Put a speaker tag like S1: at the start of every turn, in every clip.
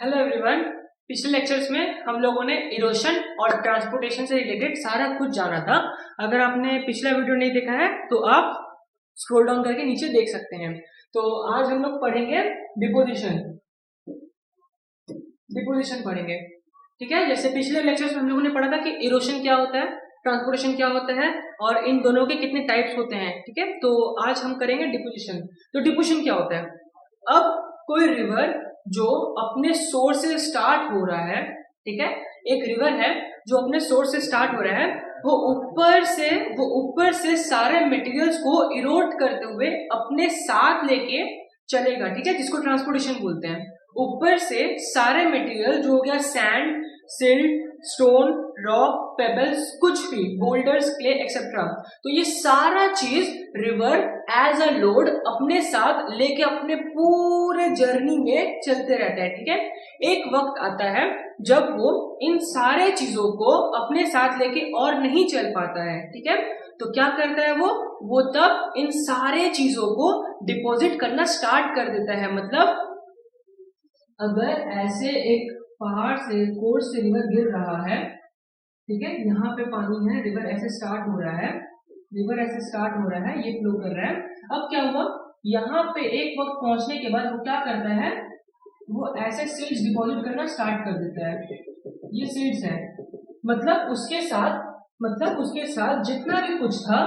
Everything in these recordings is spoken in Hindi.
S1: Hello everyone. पिछले लेक्चर्स में हम लोगों ने इरोशन और ट्रांसपोर्टेशन से रिलेटेड सारा कुछ जाना था। अगर आपने पिछला वीडियो नहीं देखा है तो आप स्क्रॉल डाउन करके नीचे देख सकते हैं। तो आज हम लोग पढ़ेंगे डिपोजिशन पढ़ेंगे। ठीक है, जैसे पिछले लेक्चर्स में हम लोगों ने पढ़ा था कि इरोशन क्या होता है, ट्रांसपोर्टेशन क्या होता है और इन दोनों के कितने टाइप्स होते हैं। ठीक है, तो आज हम करेंगे डिपोजिशन। तो डिपोजिशन क्या होता है? अब कोई रिवर जो अपने सोर्स से स्टार्ट हो रहा है, ठीक है, एक रिवर है जो अपने सोर्स से स्टार्ट हो रहा है, वो ऊपर से सारे मटेरियल्स को इरोड करते हुए अपने साथ लेके चलेगा। ठीक है, जिसको ट्रांसपोर्टेशन बोलते हैं। ऊपर से सारे मटेरियल जो हो गया sand, silt, stone, rock, pebbles, कुछ भी बोल्डर्स, क्ले एक्सेट्रा, तो ये सारा चीज रिवर एज अ लोड अपने साथ लेके अपने पूरे जर्नी में चलते रहता है। ठीक है, एक वक्त आता है जब वो इन सारे चीजों को अपने साथ लेके और नहीं चल पाता है। ठीक है, तो क्या करता है वो तब इन सारे चीजों को डिपॉजिट करना स्टार्ट कर देता है। मतलब अगर ऐसे एक पहाड़ से कोर्स से रिवर गिर रहा है, ठीक है, यहाँ पे पानी है, रिवर ऐसे स्टार्ट हो रहा है, ये फ्लो कर रहा है। अब क्या हुआ, यहाँ पे एक वक्त पहुंचने के बाद वो क्या करता है, वो ऐसे सीड्स डिपॉजिट करना स्टार्ट कर देता है। ये सीड्स है, मतलब उसके साथ जितना भी कुछ था,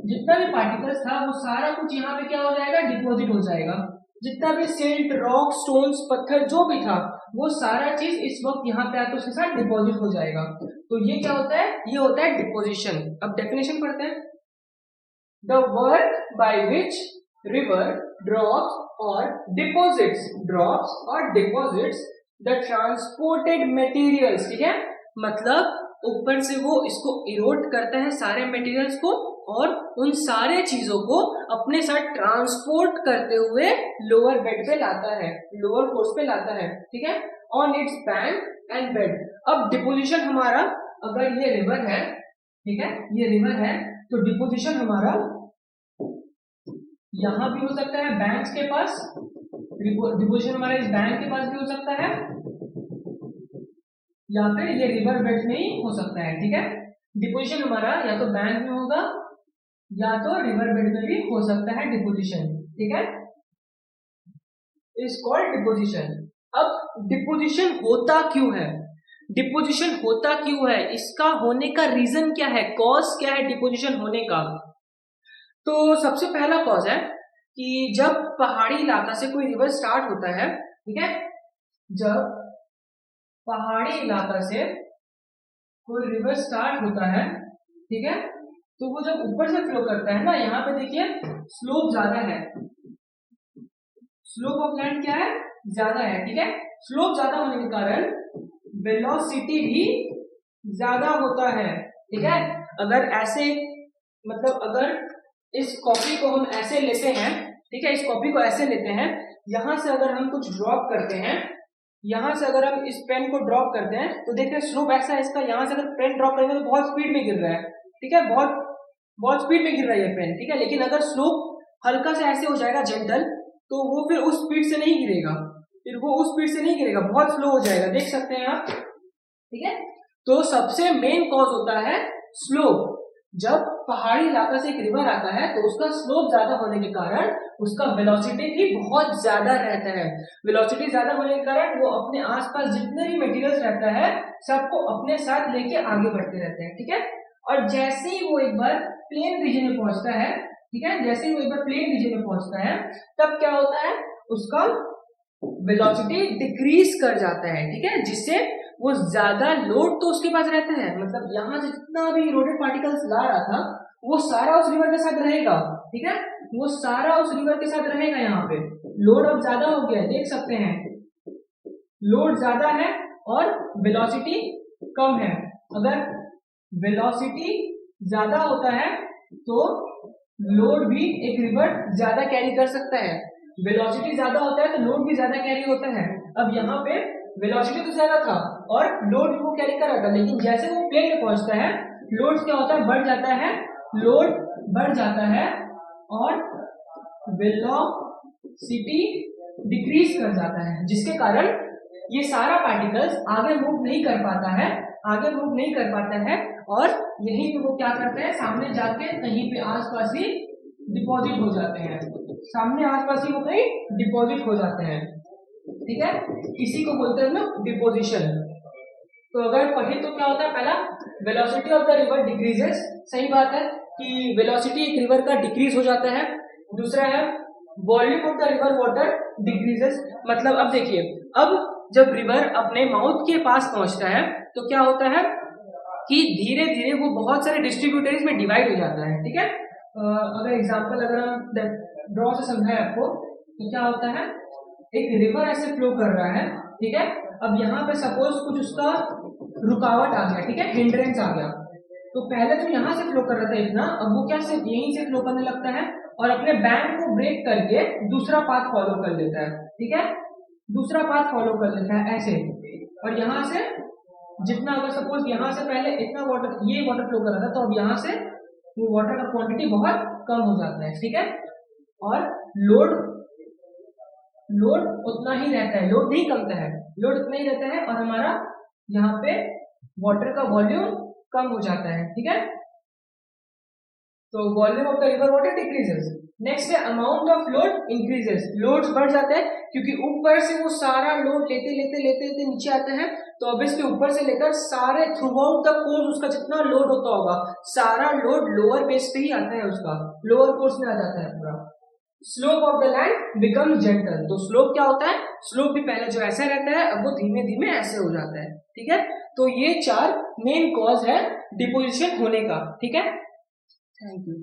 S1: जितना भी पार्टिकल्स था, वो सारा कुछ यहाँ पे क्या हो जाएगा, डिपॉजिट हो जाएगा। जितना भी सिल्ट, रॉक, स्टोन्स, पत्थर जो भी था, वो सारा चीज इस वक्त यहाँ पे आकर उसके साथ डिपॉजिट हो जाएगा। तो ये क्या होता है, ये होता है डिपोजिशन। अब डेफिनेशन पढ़ते हैं। The work by which river drops और डिपॉजिट्स द ट्रांसपोर्टेड मटेरियल्स। ठीक है, मतलब ऊपर से वो इसको इरोड करता है सारे मटेरियल्स को और उन सारे चीजों को अपने साथ ट्रांसपोर्ट करते हुए लोअर बेड पे लाता है, लोअर कोर्स पे लाता है। ठीक है, on it's bank and bed. अब डिपोजिशन हमारा, अगर ये रिवर है, ठीक है, ये रिवर है, तो डिपोजिशन हमारा यहां भी हो सकता है बैंक के पास, डिपोजिशन हमारा इस बैंक के पास भी हो सकता है, या फिर ये रिवर बेड में ही हो सकता है। ठीक है, डिपोजिशन हमारा या तो बैंक में होगा या तो रिवर बेड में भी हो सकता है डिपोजिशन। ठीक है, इज कॉल्ड डिपोजिशन। अब डिपोजिशन होता क्यों है, इसका होने का रीजन क्या है, कॉज क्या है डिपोजिशन होने का? तो सबसे पहला कॉज है कि जब पहाड़ी इलाका से कोई रिवर स्टार्ट होता है, ठीक है, जब पहाड़ी इलाका से कोई रिवर स्टार्ट होता है, ठीक है, तो वो जब ऊपर से फ्लो करता है ना, यहाँ पे देखिए स्लोप ज्यादा है, स्लोप ऑफ लैंड क्या है, ज्यादा है। ठीक है, स्लोप ज्यादा होने के कारण वेलोसिटी भी ज्यादा होता है। ठीक है, अगर ऐसे, मतलब अगर इस कॉपी को हम ऐसे लेते हैं, ठीक है, इस कॉपी को ऐसे लेते हैं, यहां से अगर हम कुछ ड्रॉप करते हैं, यहां से अगर हम इस पेन को ड्रॉप करते हैं, तो देखिए स्लोप ऐसा है इसका, यहां से अगर पेन ड्रॉप करेंगे तो बहुत स्पीड में गिर रहा है। ठीक है, बहुत स्पीड में गिर रहा है ये पेन। ठीक है, लेकिन अगर स्लोप हल्का से ऐसे हो जाएगा जेंटल, तो वो फिर उस स्पीड से नहीं गिरेगा, बहुत स्लो हो जाएगा, देख सकते हैं आप। ठीक है, तो सबसे मेन कॉज होता है स्लोप। जब पहाड़ी इलाका से एक रिवर आता है तो उसका स्लोप ज्यादा होने के कारण उसका वेलोसिटी भी बहुत ज्यादा रहता है। वेलोसिटी ज्यादा होने के कारण वो अपने आसपास जितने भी मटेरियल्स रहता है सबको अपने साथ लेके आगे बढ़ते रहते हैं। ठीक है, और जैसे ही वो एक बार प्लेन रीजन में पहुंचता है, ठीक है, तब क्या होता है, उसका वेलोसिटी डिक्रीज कर जाता है। ठीक है, जिससे वो ज्यादा लोड तो उसके पास रहता है, मतलब यहां से जितना भी इरोडेड पार्टिकल्स ला रहा था वो सारा उस रिवर के साथ रहेगा। ठीक है, वो सारा उस रिवर के साथ रहेगा। यहाँ पे लोड अब ज्यादा हो गया, देख सकते हैं, लोड ज्यादा है और वेलोसिटी कम है। अगर वेलोसिटी ज्यादा होता है तो लोड भी एक रिवर ज्यादा कैरी कर सकता है, वेलोसिटी ज्यादा होता है तो लोड भी ज्यादा कैरी होता है। अब यहाँ पे वेलोसिटी तो ज्यादा था और लोड भी वो कैरी कर रहा था, लेकिन जैसे वो प्लेन में पहुंचता है लोड क्या होता है, बढ़ जाता है, लोड बढ़ जाता है और वेलोसिटी डिक्रीज कर जाता है, जिसके कारण ये सारा पार्टिकल्स आगे मूव नहीं कर पाता है, आगे मूव नहीं कर पाता है, और यहीं पे वो क्या करते हैं, सामने जाके कहीं पे आसपास ही डिपॉजिट हो जाते हैं, सामने आसपास ही वो कहीं डिपॉजिट हो जाते हैं, ठीक है। इसी को बोलते हैं हम डिपोजिशन। तो अगर पढ़े तो क्या होता है, पहला velocity of the river decreases, सही बात है कि वेलोसिटी एक रिवर का डिक्रीज हो जाता है। दूसरा है volume of the river water decreases, मतलब अब देखिए, अब जब रिवर अपने माउथ के पास पहुंचता है तो क्या होता है कि धीरे धीरे वो बहुत सारे डिस्ट्रीब्यूटरीज में डिवाइड हो जाता है, ठीक है। अगर एग्जांपल अगर हम ड्रॉ से समझाएं आपको तो क्या होता है, एक रिवर ऐसे फ्लो कर रहा है, ठीक है। अब यहाँ पे सपोज कुछ उसका रुकावट आ गया, ठीक है, हिंड्रेंस आ गया, तो पहले तो यहाँ से फ्लो कर रहा था इतना, अब वो क्या सिर्फ यहीं से फ्लो करने लगता है और अपने बैंक को ब्रेक करके दूसरा पाथ फॉलो कर लेता है, ठीक है, दूसरा पाथ फॉलो कर लेता है ऐसे। और यहाँ से जितना, अगर सपोज यहाँ से पहले इतना वाटर, ये वाटर फ्लो कर रहा था, तो अब यहाँ से वो वाटर का क्वांटिटी बहुत कम हो जाता है, ठीक है। और लोड उतना ही रहता है, लोड नहीं कमता है, लोड उतना ही रहता है, और हमारा यहाँ पे वाटर का वॉल्यूम कम हो जाता है, ठीक है। तो volume of the river water decreases. Next है amount of load increases, loads बढ़ जाते हैं क्योंकि ऊपर से वो सारा लोड लेते लेते लेते लेते नीचे आते हैं, तो अब इसके ऊपर से लेकर सारे थ्रू आउट द कोर्स उसका जितना लोड होता होगा सारा लोड लोअर बेस पे ही आता है, उसका लोअर कोर्स में आ जाता है पूरा। Slope of the land become gentle, तो स्लोप क्या होता है, स्लोप भी पहले जो ऐसा रहता है अब वो धीमे धीमे ऐसे हो जाता है, ठीक है। तो ये 4 मेन कॉज है डिपोजिशन होने का, ठीक है। Thank you.